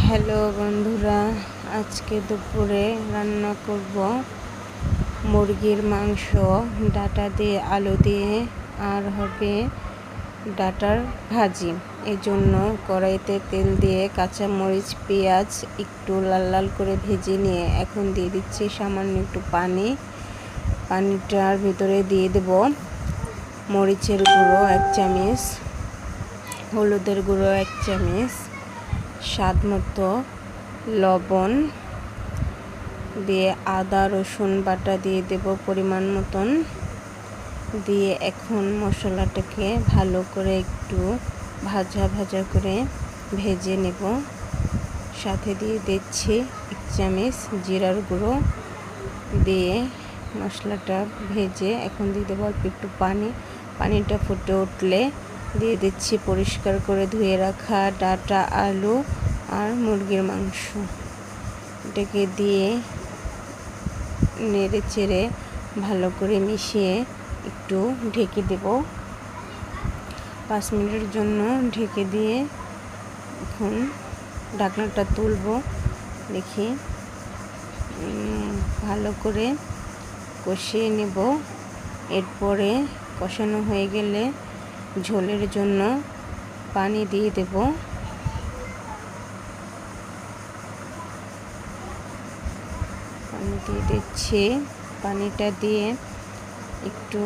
Hello বন্ধুরা, আজকে দুপুরে রান্না করব মুরগির মাংস ডাঁটা দিয়ে, আলু দিয়ে, আর হবে ডাঁটার ভাজি। এই জন্য কড়াইতে তেল দিয়ে কাঁচা মরিচ, পেঁয়াজ একটু লাল লাল করে ভেজে নিয়ে এখন দিয়ে দিচ্ছি সামান্য একটু পানি। পানিটার ভিতরে দিয়ে দেব মরিচের গুঁড়ো 1 চামচ, হলুদের গুঁড়ো 1 চামচ, স্বাদ মতো লবণ দিয়ে আদা রসুন বাটা দিয়ে দেব পরিমাণ মতন। দিয়ে এখন মশলাটাকে ভালো করে একটু ভাজা ভাজা করে ভেজে নেব। সাথে দিয়ে দিচ্ছি 1 চামচ জিরার গুঁড়ো। দিয়ে মশলাটা ভেজে এখন দিয়ে দেবো অল্প একটু পানি। পানিটা ফুটে উঠলে দিয়ে দিচ্ছি পরিষ্কার করে ধুয়ে রাখা ডাঁটা, আলু আর মুরগির মাংস। এটাকে দিয়ে নেড়ে চেড়ে ভালো করে মিশিয়ে একটু ঢেকে দেব। 5 মিনিটের জন্য ঢেকে দিয়ে এখন ঢাকনাটা তুলব। দেখি ভালো করে কষিয়ে নেব। এরপরে কষানো হয়ে গেলে ঝোলের জন্য পানি দিয়ে দেব। পানি দিয়ে দিচ্ছি। পানিটা দিয়ে একটু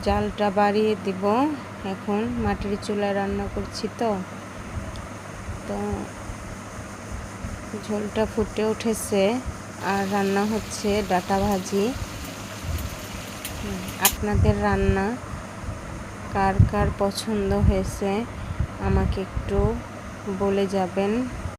জালটা বাড়িয়ে দেব। এখন মাটির চুলায় রান্না করছি তো ঝোলটা ফুটে উঠেছে আর রান্না হচ্ছে ডাঁটা ভাজি। আপনাদের রান্না কার কার পছন্দ হয়েছে আমাকে একটু বলে যাবেন।